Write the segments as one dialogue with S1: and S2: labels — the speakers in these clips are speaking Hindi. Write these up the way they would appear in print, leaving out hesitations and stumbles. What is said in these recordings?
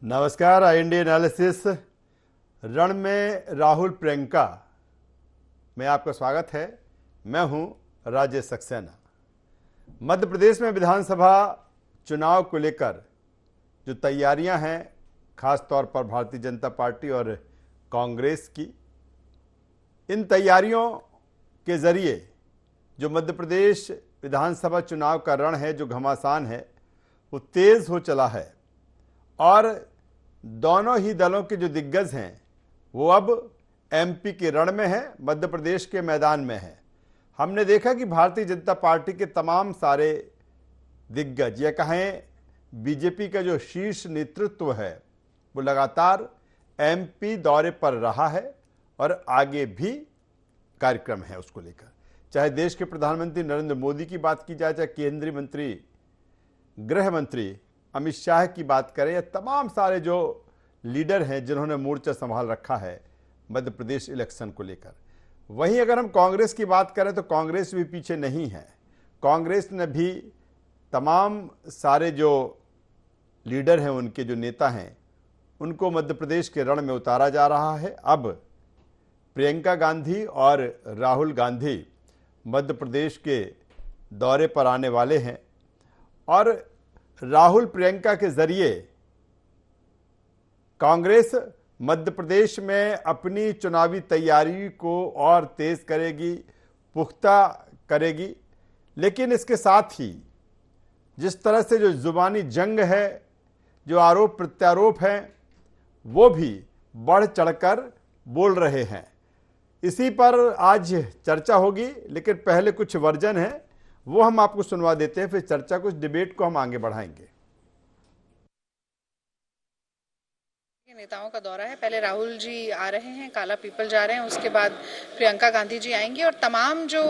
S1: नमस्कार। IND एनालिसिस रण में राहुल प्रियंका में आपका स्वागत है। मैं हूं राजेश सक्सेना। मध्य प्रदेश में विधानसभा चुनाव को लेकर जो तैयारियां हैं, खास तौर पर भारतीय जनता पार्टी और कांग्रेस की, इन तैयारियों के जरिए जो मध्य प्रदेश विधानसभा चुनाव का रण है, जो घमासान है, वो तेज हो चला है और दोनों ही दलों के जो दिग्गज हैं वो अब MP के रण में हैं, मध्य प्रदेश के मैदान में हैं। हमने देखा कि भारतीय जनता पार्टी के तमाम सारे दिग्गज, या कहें बीजेपी का जो शीर्ष नेतृत्व है, वो लगातार MP दौरे पर रहा है और आगे भी कार्यक्रम है उसको लेकर। चाहे देश के प्रधानमंत्री नरेंद्र मोदी की बात की जाए, चाहे केंद्रीय मंत्री गृह मंत्री अमित शाह की बात करें, या तमाम सारे जो लीडर हैं जिन्होंने मोर्चा संभाल रखा है मध्य प्रदेश इलेक्शन को लेकर। वहीं अगर हम कांग्रेस की बात करें तो कांग्रेस भी पीछे नहीं है। कांग्रेस ने भी तमाम सारे जो लीडर हैं, उनके जो नेता हैं, उनको मध्य प्रदेश के रण में उतारा जा रहा है। अब प्रियंका गांधी और राहुल गांधी मध्य प्रदेश के दौरे पर आने वाले हैं और राहुल प्रियंका के जरिए कांग्रेस मध्य प्रदेश में अपनी चुनावी तैयारी को और तेज करेगी, पुख्ता करेगी। लेकिन इसके साथ ही जिस तरह से जो जुबानी जंग है, जो आरोप प्रत्यारोप हैं, वो भी बढ़ चढ़कर बोल रहे हैं। इसी पर आज चर्चा होगी, लेकिन पहले कुछ वर्जन है वो हम आपको सुनवा देते हैं, फिर चर्चा, कुछ डिबेट को हम आगे बढ़ाएंगे।
S2: नेताओं का दौरा है। पहले राहुल जी आ रहे हैं, काला पीपल जा रहे हैं, उसके बाद प्रियंका गांधी जी आएंगी और तमाम जो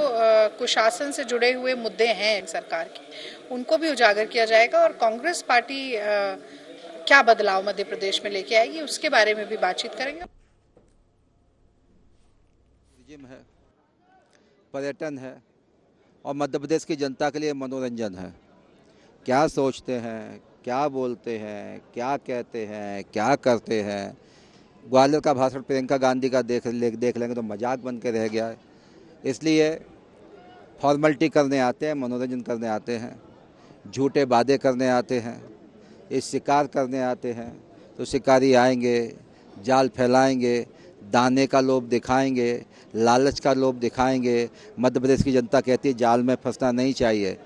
S2: कुशासन से जुड़े हुए मुद्दे हैं सरकार के, उनको भी उजागर किया जाएगा और कांग्रेस पार्टी क्या बदलाव मध्य प्रदेश में लेके आएगी, उसके बारे में भी बातचीत करेंगे।
S3: है, पर्यटन है और मध्य प्रदेश की जनता के लिए मनोरंजन है। क्या सोचते हैं, क्या बोलते हैं, क्या कहते हैं, क्या करते हैं। ग्वालियर का भाषण प्रियंका गांधी का देख लेंगे तो मजाक बन के रह गया है। इसलिए फॉर्मेलिटी करने आते हैं, मनोरंजन करने आते हैं, झूठे वादे करने आते हैं, इस शिकार करने आते हैं। तो शिकारी आएंगे, जाल फैलाएंगे, दाने का लोभ दिखाएंगे, लालच का लोभ दिखाएंगे। मध्य प्रदेश की जनता कहती है जाल में फंसना नहीं चाहिए।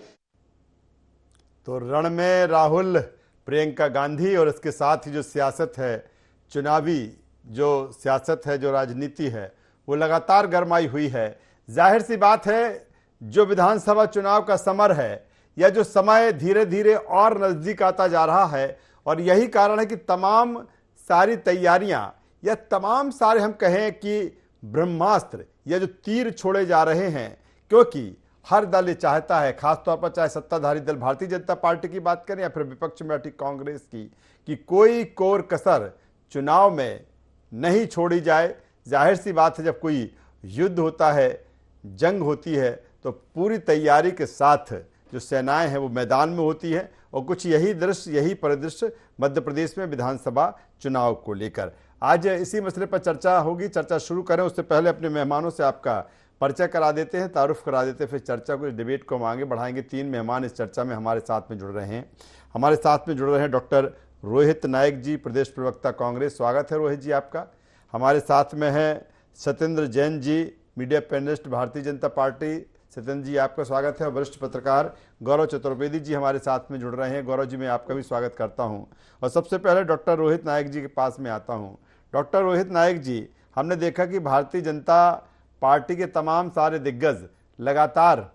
S1: तो रण में राहुल प्रियंका गांधी और इसके साथ ही जो सियासत है, चुनावी जो सियासत है, जो राजनीति है, वो लगातार गरमाई हुई है। जाहिर सी बात है, जो विधानसभा चुनाव का समर है, या जो समय धीरे धीरे और नज़दीक आता जा रहा है, और यही कारण है कि तमाम सारी तैयारियां, या तमाम सारे हम कहें कि ब्रह्मास्त्र, या जो तीर छोड़े जा रहे हैं, क्योंकि हर दल ये चाहता है, खासतौर पर चाहे सत्ताधारी दल भारतीय जनता पार्टी की बात करें या फिर विपक्ष में बैठी कांग्रेस की, कि कोई कोर कसर चुनाव में नहीं छोड़ी जाए। जाहिर सी बात है, जब कोई युद्ध होता है, जंग होती है, तो पूरी तैयारी के साथ जो सेनाएं हैं वो मैदान में होती हैं। और कुछ यही दृश्य, यही परिदृश्य मध्य प्रदेश में विधानसभा चुनाव को लेकर आज इसी मसले पर चर्चा होगी। चर्चा शुरू करें उससे पहले अपने मेहमानों से आपका परिचय करा देते हैं, तारुफ करा देते हैं, फिर चर्चा को, इस डिबेट को हम आगे बढ़ाएंगे। 3 मेहमान इस चर्चा में हमारे साथ में जुड़ रहे हैं। हमारे साथ में जुड़ रहे हैं डॉक्टर रोहित नायक जी, प्रदेश प्रवक्ता कांग्रेस। स्वागत है रोहित जी आपका। हमारे साथ में हैं Satyendra Jain ji, media panelist Bharatiya Janata party. Satyendra जी आपका स्वागत है। वरिष्ठ पत्रकार गौरव चतुर्वेदी जी हमारे साथ में जुड़ रहे हैं। गौरव जी, मैं आपका भी स्वागत करता हूं। और सबसे पहले डॉक्टर रोहित नायक जी के पास में आता हूं। डॉक्टर रोहित नायक जी, हमने देखा कि भारतीय जनता पार्टी के तमाम सारे दिग्गज लगातार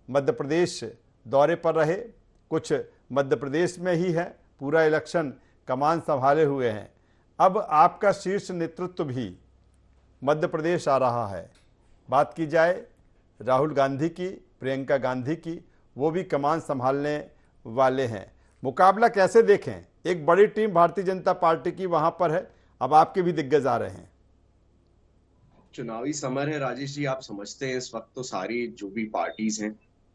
S1: मध्य प्रदेश दौरे पर रहे, कुछ मध्य प्रदेश में ही है, पूरा इलेक्शन कमान संभाले हुए हैं। अब आपका शीर्ष नेतृत्व भी मध्य प्रदेश आ रहा है। बात की जाए राहुल गांधी की, प्रियंका गांधी की, वो भी कमान संभालने वाले हैं। मुकाबला कैसे देखें? एक बड़ी टीम भारतीय जनता पार्टी की वहां पर है, अब आपके भी दिग्गज आ रहे हैं।
S4: चुनावी समर है राजेश जी, आप समझते हैं इस वक्त तो सारी जो भी पार्टीज हैं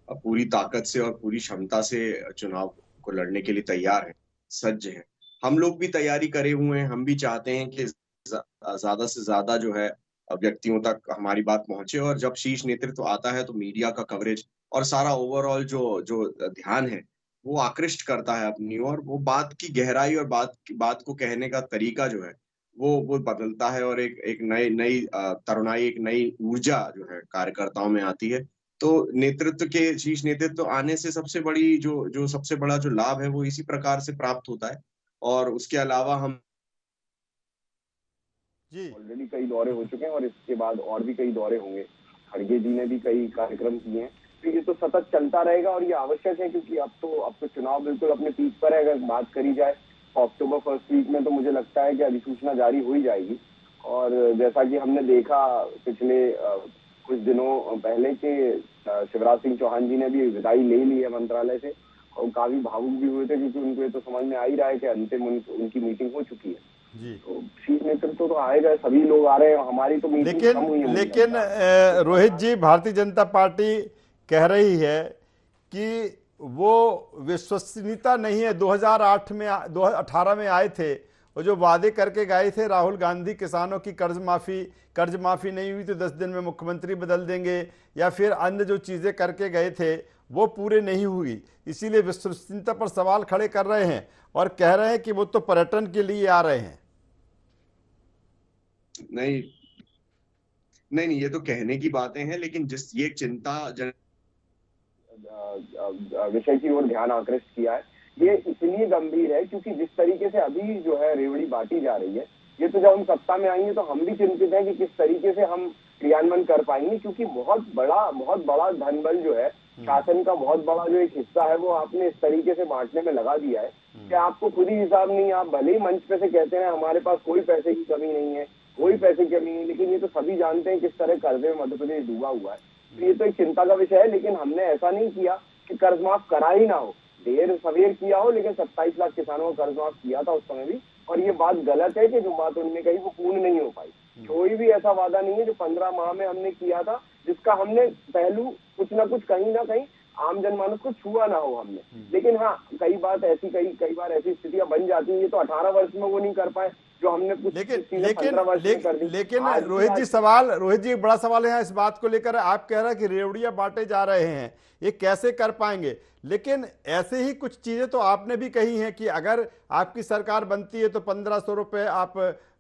S4: अब पूरी ताकत से और पूरी क्षमता से चुनाव को लड़ने के लिए तैयार है, सज्ज है। हम लोग भी तैयारी करे हुए हैं, हम भी चाहते हैं कि ज्यादा से ज्यादा जो है व्यक्तियों तक हमारी बात पहुंचे, और जब शीर्ष नेतृत्व आता है तो मीडिया का कवरेज और सारा ओवरऑल जो जो ध्यान है वो आकृष्ट करता है अपनी ओर, वो बात की गहराई और बात को कहने का तरीका जो है वो बदलता है, और एक एक नई नई तरुणाई, एक नई ऊर्जा जो है कार्यकर्ताओं में आती है। तो नेतृत्व के शीर्ष नेतृत्व आने से सबसे बड़ी जो जो सबसे बड़ा जो लाभ है वो इसी प्रकार से प्राप्त होता है। और उसके अलावा हम
S1: जी
S5: ऑलरेडी कई दौरे हो चुके हैं और इसके बाद और भी कई दौरे होंगे। खड़गे जी ने भी कई कार्यक्रम किए हैं, तो ये तो सतत चलता रहेगा और ये आवश्यक है, क्योंकि अब तो चुनाव बिल्कुल अपने पीक पर है। अगर बात करी जाए अक्टूबर फर्स्ट वीक में, तो मुझे लगता है कि अधिसूचना जारी हो ही जाएगी। और जैसा कि हमने देखा पिछले कुछ दिनों पहले के शिवराज सिंह चौहान जी ने भी विदाई ले ली है मंत्रालय से, और काफी भावुक भी हुए थे, क्योंकि उनको ये तो समझ में आ ही रहा है कि अंतिम उनकी मीटिंग हो चुकी है।
S1: जी
S5: तो शीर्ष नेतृत्व तो आएगा, सभी लोग आ रहे हैं, हमारी तो मीटिंग कम हुई है।
S1: लेकिन रोहित जी, भारतीय जनता पार्टी कह रही है कि वो विश्वसनीयता नहीं है। 2018 में आए थे, वो जो वादे करके गए थे राहुल गांधी, किसानों की कर्ज माफी नहीं हुई तो 10 दिन में मुख्यमंत्री बदल देंगे, या फिर अन्य जो चीजें करके गए थे वो पूरे नहीं हुई, इसीलिए विश्वसनीयता पर सवाल खड़े कर रहे हैं और कह रहे हैं कि वो तो पर्यटन के लिए आ रहे हैं।
S4: नहीं नहीं नहीं, ये तो कहने की बातें हैं, लेकिन जिस ये चिंता
S5: विषय की ओर ध्यान आकृष्ट किया है, ये इसलिए गंभीर है क्योंकि जिस तरीके से अभी जो है रेवड़ी बांटी जा रही है, ये तो जब हम सत्ता में आएंगे तो हम भी चिंतित हैं कि किस तरीके से हम क्रियान्वयन कर पाएंगे, क्योंकि बहुत बड़ा धनबल जो है, शासन का बहुत बड़ा जो एक हिस्सा है, वो आपने इस तरीके से बांटने में लगा दिया है कि आपको खुद ही हिसाब नहीं। आप भले ही मंच पे से कहते हैं हमारे पास कोई पैसे की कमी नहीं है, कोई पैसे की कमी नहीं, लेकिन ये तो सभी जानते हैं किस तरह कर्जे में मध्य प्रदेश डूबा हुआ है। तो ये तो एक चिंता का विषय है, लेकिन हमने ऐसा नहीं किया कि कर्ज माफ करा ही ना हो, देर सवेर किया हो, लेकिन 27 लाख किसानों का कर्ज माफ किया था उस समय भी। और ये बात गलत है कि जो बात उन्होंने कही वो पूर्ण नहीं हो पाई। कोई भी ऐसा वादा नहीं है जो 15 माह में हमने किया था जिसका हमने पहलू कुछ ना कुछ कहीं ना कहीं आम जनमानस को छुआ ना हो हमने। लेकिन हाँ, कई बार ऐसी स्थितियां बन जाती हैं, ये तो 18 वर्ष में वो नहीं कर पाए जो हमने कुछ
S1: लेकिन रोहित जी एक बड़ा सवाल है इस बात को लेकर। आप कह रहे हैं कि रेवड़ियां बांटे जा रहे हैं, ये कैसे कर पाएंगे? लेकिन ऐसे ही कुछ चीजें तो आपने भी कही हैं कि अगर आपकी सरकार बनती है तो 1500 रुपए आप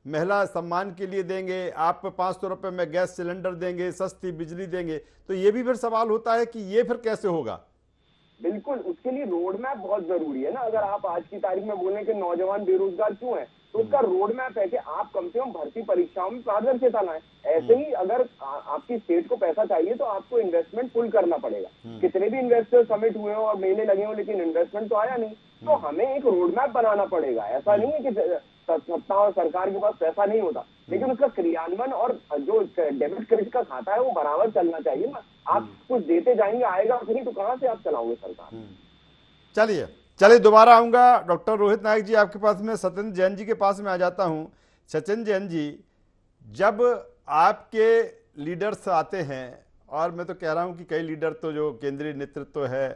S1: महिला सम्मान के लिए देंगे, आप 500 रुपए में गैस सिलेंडर देंगे, सस्ती बिजली देंगे। तो ये भी फिर सवाल होता है कि ये फिर कैसे होगा?
S5: बिल्कुल, उसके लिए रोड मैप बहुत जरूरी है ना। अगर आप आज की तारीख में बोलें कि नौजवान बेरोजगार क्यों है, तो उसका रोड मैप है कि आप कम से कम भर्ती परीक्षाओं में पारदर्शिता लाएं। ऐसे ही अगर आपकी स्टेट को पैसा चाहिए तो आपको इन्वेस्टमेंट फुल करना पड़ेगा। कितने भी इन्वेस्टर समिट हुए हो और मेले लगे हो, लेकिन इन्वेस्टमेंट तो आया नहीं। तो हमें एक रोड मैप बनाना पड़ेगा। ऐसा नहीं है कि सत्ता और सरकार के पास पैसा नहीं होता, लेकिन उसका क्रियान्वयन और जो डेबिट क्रेडिट का खाता है वो बराबर चलना चाहिए ना। आप कुछ देते जाएंगे, आएगा नहीं तो कहां से आप चलाओगे सरकार?
S1: चलिए दोबारा आऊंगा डॉक्टर रोहित नायक जी आपके पास में। सचिन जैन जी के पास में आ जाता हूं। सचिन जैन जी, जब आपके लीडर्स आते हैं, और मैं तो कह रहा हूं कि कई लीडर तो जो केंद्रीय नेतृत्व है,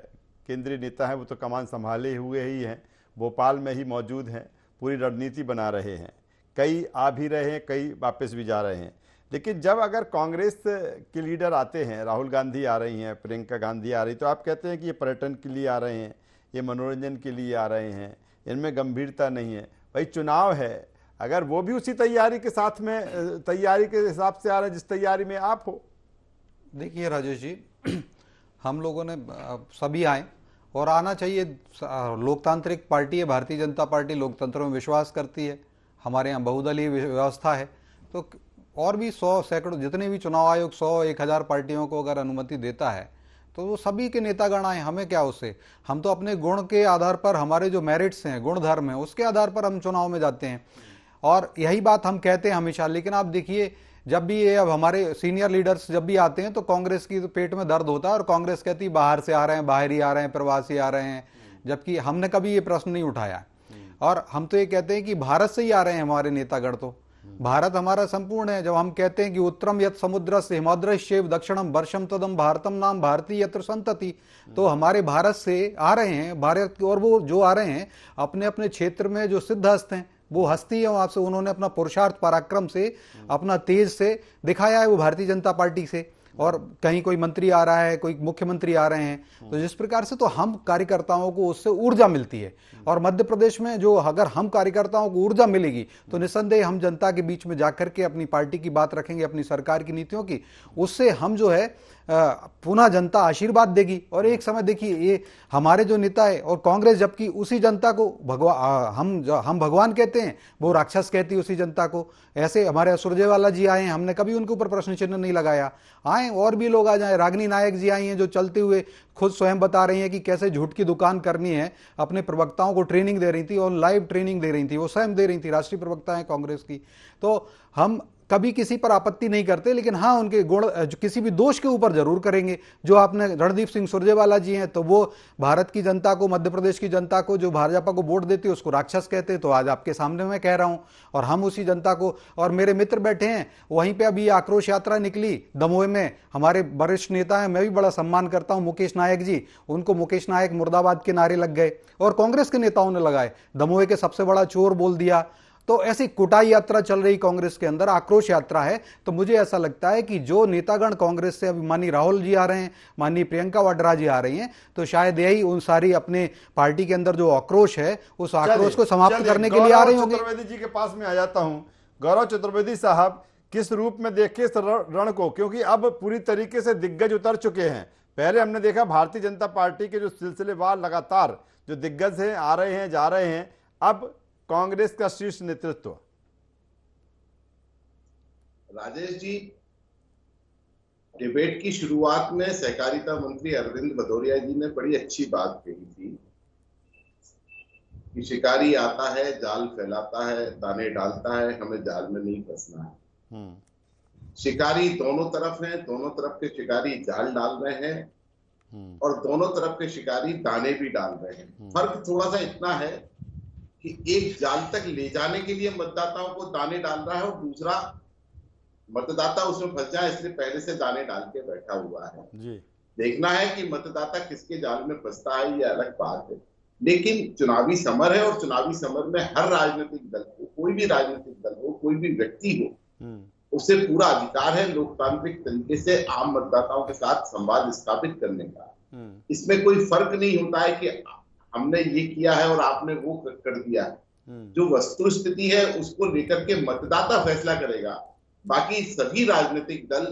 S1: केंद्रीय नेता है, वो तो कमान संभाले हुए ही हैं, भोपाल में ही मौजूद हैं, पूरी रणनीति बना रहे हैं, कई आ भी रहे हैं, कई वापस भी जा रहे हैं। लेकिन जब अगर कांग्रेस के लीडर आते हैं, राहुल गांधी आ रही हैं, प्रियंका गांधी आ रही, तो आप कहते हैं कि ये पर्यटन के लिए आ रहे हैं, ये मनोरंजन के लिए आ रहे हैं, इनमें गंभीरता नहीं है। भाई चुनाव है, अगर वो भी उसी तैयारी के साथ में, तैयारी के हिसाब से आ रहे हैं जिस तैयारी में आप हो।
S6: देखिए राजेश जी, हम लोगों ने सभी आए और आना चाहिए। लोकतांत्रिक पार्टी है भारतीय जनता पार्टी, लोकतंत्र में विश्वास करती है, हमारे यहाँ बहुदलीय व्यवस्था है। तो और भी 100 सैकड़ों जितने भी चुनाव आयोग 100-1000 पार्टियों को अगर अनुमति देता है तो वो सभी के नेतागण आए, हमें क्या उससे। हम तो अपने गुण के आधार पर, हमारे जो मेरिट्स हैं, गुण धर्म है, उसके आधार पर हम चुनाव में जाते हैं और यही बात हम कहते हैं हमेशा। लेकिन आप देखिए, जब भी ये अब हमारे सीनियर लीडर्स जब भी आते हैं तो कांग्रेस की तो पेट में दर्द होता है और कांग्रेस कहती है बाहर से आ रहे हैं, बाहर ही आ रहे हैं, प्रवासी आ रहे हैं, जबकि हमने कभी ये प्रश्न नहीं उठाया। और हम तो ये कहते हैं कि भारत से ही आ रहे हैं हमारे नेतागण। तो भारत हमारा संपूर्ण है। जब हम कहते हैं कि उत्तरम यत समुद्र से हिमाद्रश्चैव दक्षिणम वर्षम तदम भारतम नाम भारती यत्र संतति, तो हमारे भारत से आ रहे हैं, भारत, और वो जो आ रहे हैं अपने अपने क्षेत्र में जो सिद्ध हस्त हैं, वो हस्ती है वहां से, उन्होंने अपना पुरुषार्थ पराक्रम से, अपना तेज से दिखाया है, वो भारतीय जनता पार्टी से। और कहीं कोई मंत्री आ रहा है, कोई मुख्यमंत्री आ रहे हैं, तो जिस प्रकार से तो हम कार्यकर्ताओं को उससे ऊर्जा मिलती है। और मध्य प्रदेश में जो अगर हम कार्यकर्ताओं को ऊर्जा मिलेगी तो निस्संदेह हम जनता के बीच में जाकर के अपनी पार्टी की बात रखेंगे, अपनी सरकार की नीतियों की, उससे हम जो है पुनः जनता आशीर्वाद देगी। और एक समय देखिए, ये हमारे जो नेता है और कांग्रेस, जबकि उसी जनता को हम भगवान कहते हैं, वो राक्षस कहती है उसी जनता को। ऐसे हमारे सुरजेवाला जी आए हैं, हमने कभी उनके ऊपर प्रश्न चिन्ह नहीं लगाया। आए और भी लोग आ जाए, रागिनी नायक जी आई हैं जो चलते हुए खुद स्वयं बता रही हैं कि कैसे झूठ की दुकान करनी है, अपने प्रवक्ताओं को ट्रेनिंग दे रही थी और लाइव ट्रेनिंग दे रही थी, वो स्वयं दे रही थी, राष्ट्रीय प्रवक्ता है कांग्रेस की। तो हम कभी किसी पर आपत्ति नहीं करते, लेकिन हाँ उनके गुण किसी भी दोष के ऊपर जरूर करेंगे। जो आपने रणदीप सिंह सुरजेवाला जी हैं, तो वो भारत की जनता को, मध्य प्रदेश की जनता को, जो भाजपा को वोट देती है उसको राक्षस कहते, तो आज आपके सामने मैं कह रहा हूं। और हम उसी जनता को, और मेरे मित्र बैठे हैं वहीं पे, अभी आक्रोश यात्रा निकली दमोह में, हमारे वरिष्ठ नेता हैं, मैं भी बड़ा सम्मान करता हूं मुकेश नायक जी, उनको मुकेश नायक मुर्दाबाद के नारे लग गए और कांग्रेस के नेताओं ने लगाए, दमोह के सबसे बड़ा चोर बोल दिया। तो ऐसी कुटाई यात्रा चल रही कांग्रेस के अंदर, आक्रोश यात्रा है। तो मुझे ऐसा लगता है कि जो नेतागण कांग्रेस से, अभी माननीय राहुल जी आ रहे हैं, माननीय प्रियंका वाड्रा जी आ रही हैं, तो शायद यही उन सारी अपने पार्टी के अंदर जो आक्रोश है, उस आक्रोश को समाप्त करने के लिए आ रही होंगी।
S1: चतुर्वेदी जी के पास में आ जाता हूं। गौरव चतुर्वेदी साहब, किस रूप में देखे इस रण को, क्योंकि अब पूरी तरीके से दिग्गज उतर चुके हैं। पहले हमने देखा भारतीय जनता पार्टी के जो सिलसिलेवार लगातार जो दिग्गज हैं, आ रहे हैं, जा रहे हैं, अब कांग्रेस का शीर्ष नेतृत्व।
S7: राजेश जी, डिबेट की शुरुआत में सहकारिता मंत्री अरविंद भदौरिया जी ने बड़ी अच्छी बात कही थी कि शिकारी आता है, जाल फैलाता है, दाने डालता है, हमें जाल में नहीं फंसना है। शिकारी दोनों तरफ हैं, दोनों तरफ के शिकारी जाल डाल रहे हैं और दोनों तरफ के शिकारी दाने भी डाल रहे हैं। फर्क थोड़ा सा इतना है कि एक जाल तक ले जाने के लिए मतदाताओं को दाने डाल रहा है और दूसरा मतदाता उसमें फंस जाए इसलिए पहले से दाने डाल के बैठा हुआ है जी। देखना है कि मतदाता किसके जाल में फंसता है, ये अलग बात है। लेकिन चुनावी समर है और चुनावी समर में हर राजनीतिक दल को, कोई भी राजनीतिक दल हो, कोई भी व्यक्ति हो, उसे पूरा अधिकार है लोकतांत्रिक तरीके से आम मतदाताओं के साथ संवाद स्थापित करने का। इसमें कोई फर्क नहीं होता है कि हमने ये किया है और आपने वो कर दिया है। जो वस्तु स्थिति है उसको लेकर के मतदाता फैसला करेगा। बाकी सभी राजनीतिक दल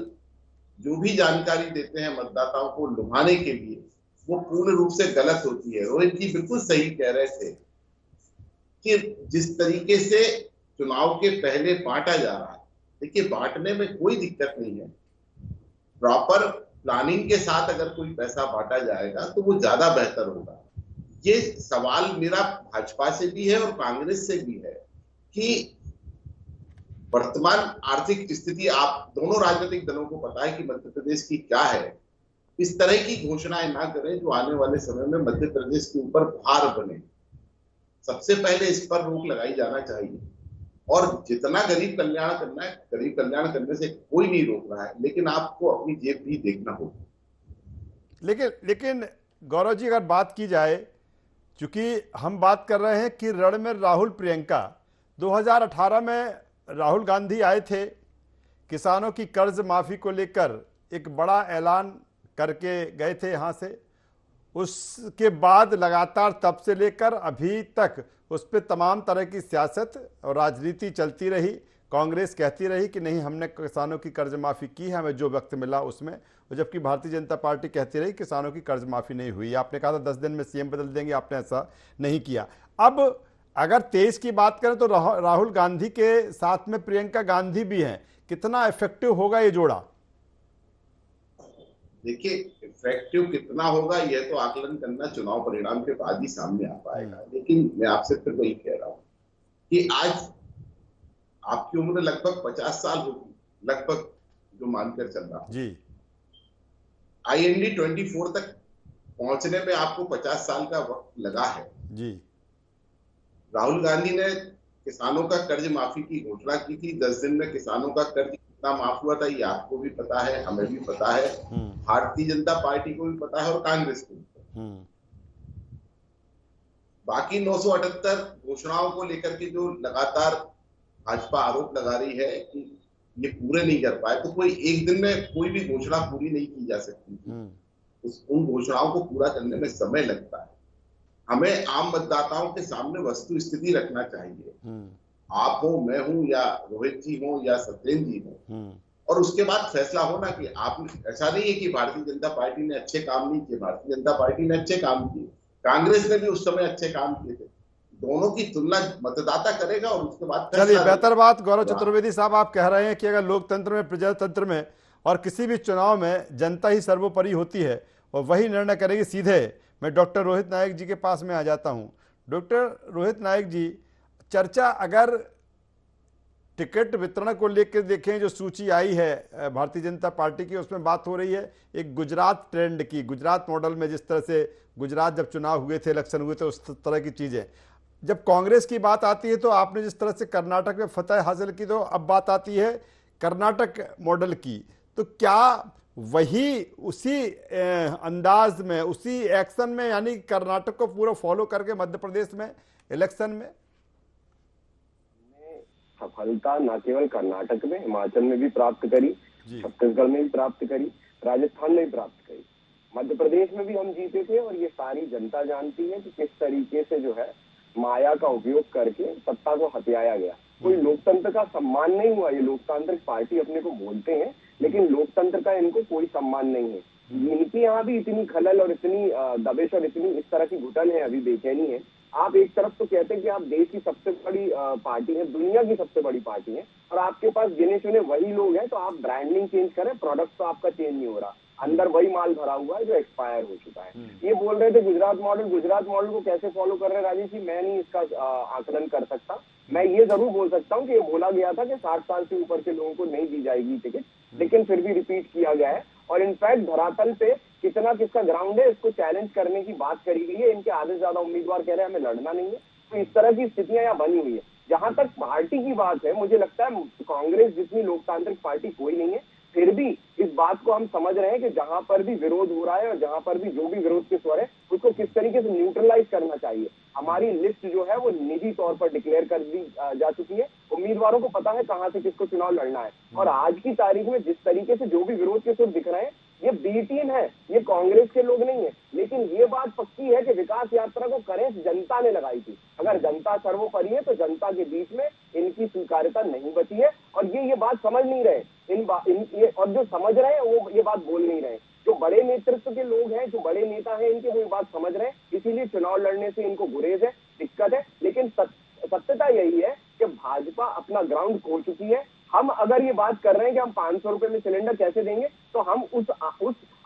S7: जो भी जानकारी देते हैं मतदाताओं को लुभाने के लिए, वो पूर्ण रूप से गलत होती है। रोहित जी बिल्कुल सही कह रहे थे कि जिस तरीके से चुनाव के पहले बांटा जा रहा है, देखिए बांटने में कोई दिक्कत नहीं है। प्रॉपर प्लानिंग के साथ अगर कोई पैसा बांटा जाएगा तो वो ज्यादा बेहतर होगा। ये सवाल मेरा भाजपा से भी है और कांग्रेस से भी है कि वर्तमान आर्थिक स्थिति आप दोनों राजनीतिक दलों को पता है कि मध्य प्रदेश की क्या है। इस तरह की घोषणाएं ना करें जो आने वाले समय में मध्य प्रदेश के ऊपर भार बने। सबसे पहले इस पर रोक लगाई जाना चाहिए और जितना गरीब कल्याण करना है, गरीब कल्याण करने से कोई नहीं रोक रहा है, लेकिन आपको अपनी जेब भी देखना होगा।
S1: लेकिन गौरव जी, अगर बात की जाए, चूंकि हम बात कर रहे हैं कि रण में राहुल प्रियंका, 2018 में राहुल गांधी आए थे, किसानों की कर्ज माफी को लेकर एक बड़ा ऐलान करके गए थे यहाँ से। उसके बाद लगातार तब से लेकर अभी तक उस पर तमाम तरह की सियासत और राजनीति चलती रही। कांग्रेस कहती रही कि नहीं, हमने किसानों की कर्ज माफ़ी की है, हमें जो वक्त मिला उसमें, जबकि भारतीय जनता पार्टी कहती रही किसानों की कर्ज माफ़ी नहीं हुई। आपने कहा था 10 दिन में सीएम बदल देंगे, आपने ऐसा नहीं किया। अब अगर 23 की बात करें तो राहुल गांधी के साथ में प्रियंका गांधी भी हैं, कितना इफेक्टिव होगा ये जोड़ा?
S7: देखिए, इफेक्टिव कितना होगा यह तो आकलन करना चुनाव परिणाम के बाद ही सामने आ पाएगा। लेकिन मैं आपसे फिर वही कह रहा हूं कि आज आपकी उम्र लगभग 50 साल होगी, लगभग, जो मानकर चल रहा जी। IND 24 तक पहुंचने में आपको 50 साल का वक्त लगा है जी। राहुल गांधी ने किसानों का कर्ज माफी की घोषणा की थी। 10 दिन में किसानों का कर्ज कितना माफ हुआ था ये आपको भी पता है, हमें भी पता है, भारतीय जनता पार्टी को भी पता है और कांग्रेस को भी पता है। बाकी 978 घोषणाओं को लेकर के जो लगातार भाजपा आरोप लगा रही है कि ये पूरे नहीं कर पाए, तो कोई एक दिन में कोई भी घोषणा पूरी नहीं की जा सकती। उन घोषणाओं को पूरा करने में समय लगता है। हमें आम मतदाताओं के सामने वस्तु स्थिति रखना चाहिए। आप हो, मैं हूं, या रोहित जी हो, या सत्येंद्र जी हो, और उसके बाद फैसला होना कि आपने, ऐसा नहीं है कि भारतीय जनता पार्टी ने अच्छे काम नहीं किए, भारतीय जनता पार्टी ने अच्छे काम किए, कांग्रेस ने भी उस समय अच्छे काम किए थे। दोनों की तुलना मतदाता करेगा और उसके बाद
S1: चलिए, बेहतर बात गौरव चतुर्वेदी साहब आप कह रहे हैं कि अगर लोकतंत्र में, प्रजातंत्र में और किसी भी चुनाव में जनता ही सर्वोपरि होती है और वही निर्णय करेगी। सीधे मैं डॉक्टर रोहित नायक जी के पास में आ जाता हूं। डॉक्टर रोहित नायक जी, चर्चा अगर टिकट वितरण को लेकर देखें, जो सूची आई है भारतीय जनता पार्टी की, उसमें बात हो रही है एक गुजरात ट्रेंड की, गुजरात मॉडल में, जिस तरह से गुजरात जब चुनाव हुए थे, इलेक्शन हुए थे, उस तरह की चीजें। जब कांग्रेस की बात आती है तो आपने जिस तरह से कर्नाटक में फतह हासिल की, तो अब बात आती है कर्नाटक मॉडल की। तो क्या वही उसी अंदाज में, उसी एक्शन में, यानी कर्नाटक को पूरा फॉलो करके मध्य प्रदेश में इलेक्शन में
S5: सफलता न केवल कर्नाटक में, हिमाचल में भी प्राप्त करी, छत्तीसगढ़ में भी प्राप्त करी, राजस्थान में भी प्राप्त करी, मध्य प्रदेश में भी हम जीते थे। और ये सारी जनता जानती है कि किस तरीके से जो है माया का उपयोग करके सत्ता को हथियाया गया। कोई लोकतंत्र का सम्मान नहीं हुआ। ये लोकतांत्रिक पार्टी अपने को बोलते हैं, लेकिन लोकतंत्र का इनको कोई सम्मान नहीं है। इनके यहाँ भी इतनी खलल और इतनी दबिश और इतनी इस तरह की घुटन है, अभी बेचैनी है। आप एक तरफ तो कहते हैं कि आप देश की सबसे बड़ी पार्टी है, दुनिया की सबसे बड़ी पार्टी है, और आपके पास गिने चुने वही लोग हैं, तो आप ब्रांडिंग चेंज करें, प्रोडक्ट तो आपका चेंज नहीं हो रहा, अंदर वही माल भरा हुआ है जो एक्सपायर हो चुका है। ये बोल रहे थे गुजरात मॉडल को कैसे फॉलो कर रहे हैं राजेश जी, मैं नहीं इसका आकलन कर सकता। मैं ये जरूर बोल सकता हूँ कि ये बोला गया था कि 60 साल से ऊपर के लोगों को नहीं दी जाएगी टिकट, लेकिन फिर भी रिपीट किया गया है। और इनफैक्ट धरातल पे कितना किसका ग्राउंड है, इसको चैलेंज करने की बात करी गई है। इनके आधे से ज्यादा उम्मीदवार कह रहे हैं हमें लड़ना नहीं है। तो इस तरह की स्थितियां यहाँ बनी हुई है। जहां तक पार्टी की बात है, मुझे लगता है कांग्रेस जितनी लोकतांत्रिक पार्टी कोई नहीं है। फिर भी इस बात को हम समझ रहे हैं कि जहां पर भी विरोध हो रहा है और जहां पर भी जो भी विरोध के स्वर है, उसको किस तरीके से न्यूट्रलाइज करना चाहिए। हमारी लिस्ट जो है वो निजी तौर पर डिक्लेयर कर दी जा चुकी है। उम्मीदवारों को पता है कहां से किसको चुनाव लड़ना है। और आज की तारीख में जिस तरीके से जो भी विरोध के सुर दिख रहे हैं, ये बी टीम है, ये कांग्रेस के लोग नहीं है। लेकिन ये बात पक्की है कि विकास यात्रा को करेंट जनता ने लगाई थी। अगर जनता सर्वोपरि है तो जनता के बीच में इनकी स्वीकार्यता नहीं बची है। और ये बात समझ नहीं रहे और जो समझ रहे हैं वो ये बात बोल नहीं रहे। जो बड़े नेतृत्व के लोग हैं, जो बड़े नेता हैं, इनके वो ये बात समझ रहे हैं, इसीलिए चुनाव लड़ने से इनको गुरेज है, दिक्कत है। लेकिन सत्यता यही है कि भाजपा अपना ग्राउंड खो चुकी है। हम अगर ये बात कर रहे हैं कि हम 500 रुपए में सिलेंडर कैसे देंगे, तो हम उस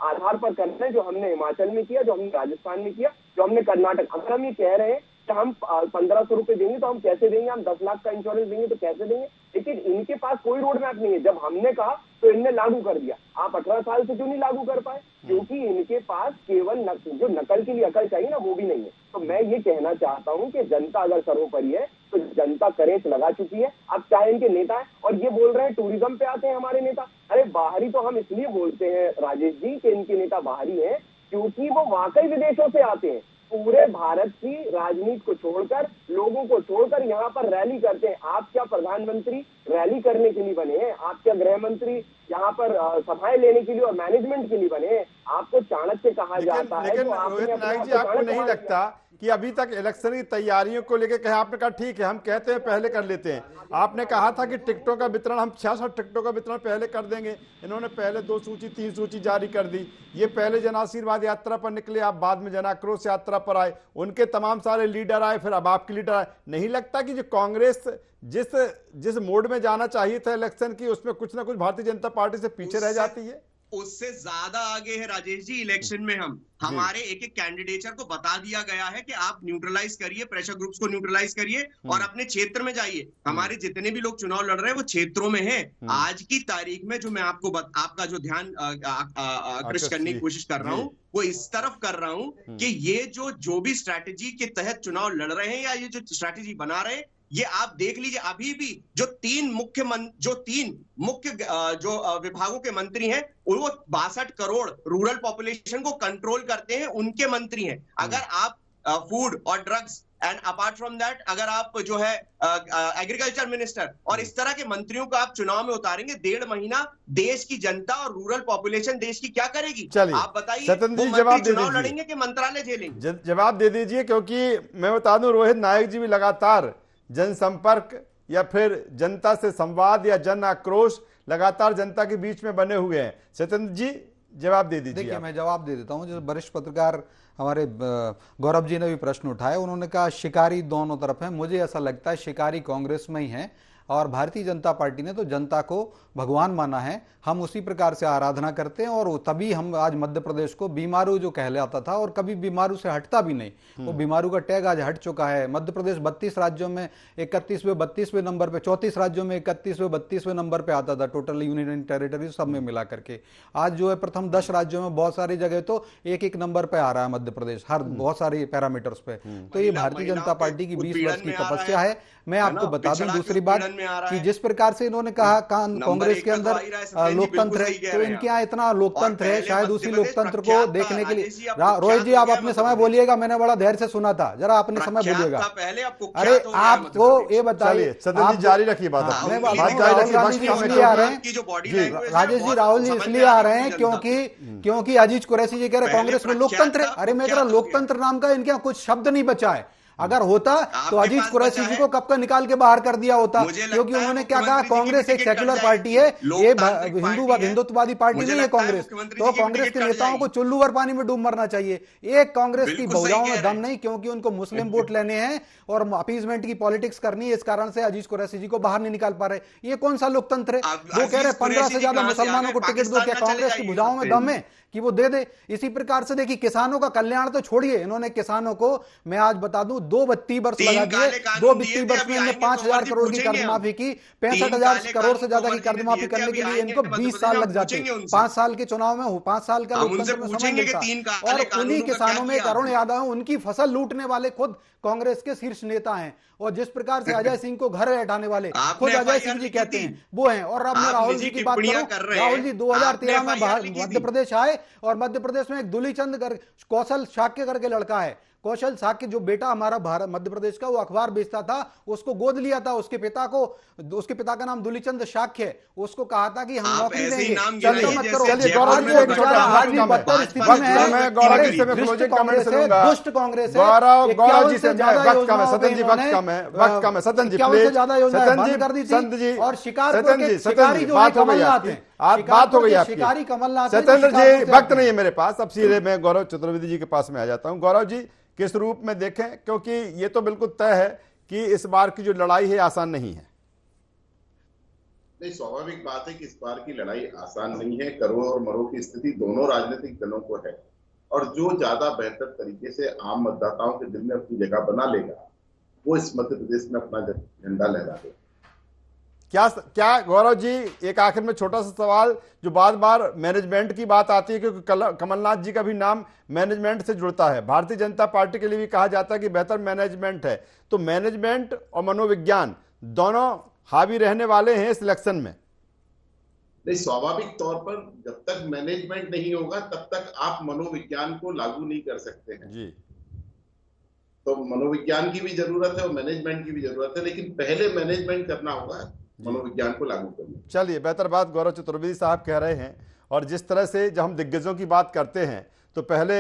S5: आधार पर कर रहे हैं जो हमने हिमाचल में किया, जो हमने राजस्थान में किया, जो हमने कर्नाटक। अगर हम ये कह रहे हैं कि हम 1500 रुपए देंगे तो हम कैसे देंगे, हम 10 लाख का इंश्योरेंस देंगे तो कैसे देंगे। लेकिन इनके पास कोई रोड मैप नहीं है। जब हमने कहा तो इनने लागू कर दिया। आप 18 साल से क्यों नहीं लागू कर पाए? क्योंकि इनके पास केवल जो नकल के लिए अकल चाहिए ना, वो भी नहीं है। तो मैं ये कहना चाहता हूं कि जनता अगर सर्वोपरि है तो जनता करेंट लगा चुकी है। अब चाहे इनके नेता है और ये बोल रहे हैं टूरिज्म पे आते हैं हमारे नेता। अरे बाहरी तो हम इसलिए बोलते हैं राजेश जी कि इनके नेता बाहरी हैं क्योंकि वो वाकई विदेशों से आते हैं। पूरे भारत की राजनीति को छोड़कर, लोगों को छोड़कर यहाँ पर रैली करते हैं। आप क्या प्रधानमंत्री रैली करने के लिए बने हैं? आप क्या गृह मंत्री यहाँ पर सफाई लेने के लिए और मैनेजमेंट के लिए बने हैं? आपको चाणक्य कहा जाता है।
S1: लेकिन रोहित नायक जी, आपको नहीं लगता कि अभी तक इलेक्शन की तैयारियों को लेकर कहे, आपने कहा ठीक है हम कहते हैं पहले कर लेते हैं, आपने कहा था कि टिकटों का वितरण, हम 66 टिकटों का वितरण पहले कर देंगे, इन्होंने पहले 2 सूची 3 सूची जारी कर दी। ये पहले जन आशीर्वाद यात्रा पर निकले, आप बाद में जन आक्रोश यात्रा पर आए, उनके तमाम सारे लीडर आए, फिर अब आपके लीडर आए। नहीं लगता कि जो कांग्रेस जिस मोड में जाना चाहिए था इलेक्शन की, उसमें कुछ ना कुछ भारतीय जनता पार्टी से पीछे रह जाती है?
S4: उससे ज्यादा आगे है राजेश जी। इलेक्शन में हमारे एक एक कैंडिडेचर को बता दिया गया है कि आप न्यूट्रलाइज करिए, प्रेशर ग्रुप्स को न्यूट्रलाइज करिए और अपने क्षेत्र में जाइए। हमारे जितने भी लोग चुनाव लड़ रहे हैं वो क्षेत्रों में हैं। आज की तारीख में जो मैं आपका जो ध्यान आकृष्ट करने की कोशिश कर रहा हूँ, वो इस तरफ कर रहा हूँ कि ये जो भी स्ट्रैटेजी के तहत चुनाव लड़ रहे हैं या ये जो स्ट्रैटेजी बना रहे हैं, ये आप देख लीजिए, अभी भी जो तीन मुख्य विभागों के मंत्री हैं, वो 62 करोड़ रूरल पॉपुलेशन को कंट्रोल करते हैं, उनके मंत्री हैं। अगर आप फूड और drugs and apart from that अगर आप जो है एग्रीकल्चर मिनिस्टर और इस तरह के मंत्रियों को आप चुनाव में उतारेंगे, 1.5 महीना देश की जनता और रूरल पॉपुलेशन देश की क्या करेगी? आप बताइए, वो मंत्री चुनाव लड़ेंगे कि मंत्रालय झेलेंगे?
S1: जवाब दे दीजिए, क्योंकि मैं बता दूं रोहित नायक जी भी लगातार जनसंपर्क या फिर जनता से संवाद या जन आक्रोश लगातार जनता के बीच में बने हुए हैं। सत्येंद्र जी जवाब दे दीजिए।
S6: देखिए, मैं जवाब दे देता हूं। जो वरिष्ठ पत्रकार हमारे गौरव जी ने भी प्रश्न उठाया, उन्होंने कहा शिकारी दोनों तरफ है। मुझे ऐसा लगता है शिकारी कांग्रेस में ही है, और भारतीय जनता पार्टी ने तो जनता को भगवान माना है। हम उसी प्रकार से आराधना करते हैं, और तभी हम आज मध्य प्रदेश को बीमारू जो कहलाता था, और कभी बीमारू से हटता भी नहीं, वो बीमारू का टैग आज हट चुका है। मध्य प्रदेश 32 राज्यों में 31वें नंबर पे, 34 राज्यों में 31वें नंबर पे आता था, टोटल यूनियन टेरिटरी सब में मिला करके। आज जो है प्रथम 10 राज्यों में बहुत सारी जगह तो एक नंबर पे आ रहा है मध्य प्रदेश, हर बहुत सारे पैरामीटर्स पे। तो ये भारतीय जनता पार्टी की 20 वर्ष की तपस्या है। मैं आपको बता दूं दूसरी बात कि जिस प्रकार से इन्होंने कहा कांग्रेस के अंदर लोकतंत्र है, तो इनके यहाँ इतना लोकतंत्र है, शायद उसी लोकतंत्र को देखने के लिए। रोहित जी, आप अपने समय बोलिएगा, मैंने बड़ा धैर्य से सुना था, जरा अपने समय बोलिएगा। अरे आपको ये बताइए,
S1: जारी रखिए बात।
S6: राजेश जी राहुल जी इसलिए आ रहे हैं क्योंकि अजीज कुरैशी जी कह रहे कांग्रेस में लोकतंत्र है। अरे मैं कह रहा लोकतंत्र नाम का इनके यहाँ कुछ शब्द नहीं बचा है। अगर होता तो अजीज कुरैशी जी को कब का निकाल के बाहर कर दिया होता, क्योंकि उन्होंने क्या कहा, कांग्रेस एक सेक्युलर पार्टी है, ये हिंदुत्ववादी पार्टी नहीं है कांग्रेस। तो कांग्रेस के नेताओं को चुल्लू भर पानी में डूब मरना चाहिए। एक कांग्रेस की बहुजाओं में दम नहीं, क्योंकि उनको मुस्लिम वोट लेने हैं और अपीजमेंट की पॉलिटिक्स करनी है। इस कारण से अजीज कुरैशी जी को बाहर नहीं निकाल पा रहे। ये कौन सा लोकतंत्र है? वो कह रहे 15 से ज्यादा मुसलमानों को टिकट दो। क्या कांग्रेस की भुजाओं में दम है कि वो दे दे? इसी प्रकार से देखिए, किसानों का कल्याण तो छोड़िए, इन्होंने किसानों को, मैं आज बता दूं, 2 वित्तीय वर्ष लगा दिए। 2 वित्तीय वर्ष में इन्होंने 5,000 करोड़ की कर्ज माफी की। 65,000 करोड़ से ज्यादा की कर्ज माफी करने के लिए इनको 20 साल लग जाते। 5 साल के चुनाव में 5 साल का लोकतंत्र में समय मिलता। और उन्हीं किसानों में अरुण यादव, उनकी फसल लूटने वाले खुद कांग्रेस के शीर्ष नेता हैं। और जिस प्रकार से अजय सिंह को घर हटाने वाले खुद अजय सिंह जी कहते हैं, वो हैं। और अब मैं राहुल जी की बात करूं, राहुल जी 2013 में मध्य प्रदेश आए, और मध्य प्रदेश में एक दुलीचंद कौशल शाक्य करके लड़का है, कौशल शाक्य, जो बेटा हमारा भारत मध्य प्रदेश का, वो अखबार बेचता था, उसको गोद लिया था। उसके पिता का नाम दुलीचंद शाक्य है। उसको कहा था कि हम नौकरी देंगे। दुष्ट कांग्रेस है। और शिकारी जो कमलनाथ है,
S1: बात हो गई
S6: शिकारी कमलनाथ।
S1: सत्येंद्र जी, वक्त नहीं है मेरे पास। अब सीधे मैं गौरव चतुर्वेदी जी के पास में आ जाता हूं। गौरव जी, किस रूप में देखें, क्योंकि ये तो बिल्कुल तय है कि इस बार की जो लड़ाई है आसान नहीं है।
S7: नहीं, स्वाभाविक बात है कि इस बार की लड़ाई आसान नहीं है। करो और मरो की स्थिति दोनों राजनीतिक दलों को है, और जो ज्यादा बेहतर तरीके से आम मतदाताओं के दिल में अपनी जगह बना लेगा, वो इस मध्य प्रदेश में अपना झंडा लहरा देगा।
S1: क्या गौरव जी, एक आखिर में छोटा सा सवाल, जो बार बार मैनेजमेंट की बात आती है, क्योंकि कमलनाथ जी का भी नाम मैनेजमेंट से जुड़ता है। भारतीय जनता पार्टी के लिए भी कहा जाता है कि बेहतर मैनेजमेंट है। तो मैनेजमेंट और मनोविज्ञान दोनों हावी रहने वाले हैं इस इलेक्शन में।
S7: नहीं, स्वाभाविक तौर पर जब तक मैनेजमेंट नहीं होगा तब तक आप मनोविज्ञान को लागू नहीं कर सकते हैं
S1: जी।
S7: तो मनोविज्ञान की भी जरूरत है और मैनेजमेंट की भी जरूरत है, लेकिन पहले मैनेजमेंट करना होगा, मनोविज्ञान को लागू करना।
S1: चलिए, बेहतर बात गौरव चतुर्वेदी साहब कह रहे हैं। और जिस तरह से जब हम दिग्गजों की बात करते हैं, तो पहले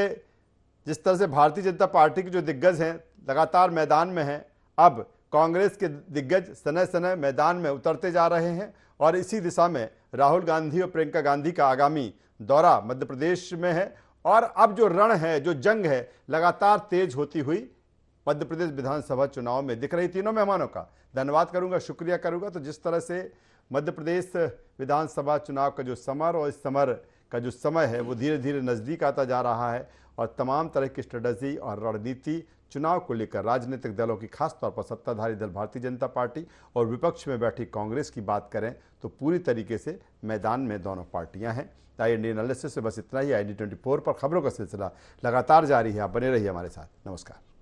S1: जिस तरह से भारतीय जनता पार्टी के जो दिग्गज हैं लगातार मैदान में हैं, अब कांग्रेस के दिग्गज समय समय मैदान में उतरते जा रहे हैं। और इसी दिशा में राहुल गांधी और प्रियंका गांधी का आगामी दौरा मध्य प्रदेश में है। और अब जो रण है, जो जंग है, लगातार तेज होती हुई मध्य प्रदेश विधानसभा चुनाव में दिख रही। तीनों मेहमानों का धन्यवाद करूंगा, शुक्रिया करूंगा। तो जिस तरह से मध्य प्रदेश विधानसभा चुनाव का जो समर और इस समर का जो समय है वो धीरे धीरे नज़दीक आता जा रहा है, और तमाम तरह की स्ट्रेटजी और रणनीति चुनाव को लेकर राजनीतिक दलों की, खासतौर पर सत्ताधारी दल भारतीय जनता पार्टी और विपक्ष में बैठी कांग्रेस की बात करें तो पूरी तरीके से मैदान में दोनों पार्टियां हैं। इंडियन एनालिसिस से बस इतना ही। ID24 पर खबरों का सिलसिला लगातार जारी है। आप बने रहिए हमारे साथ। नमस्कार।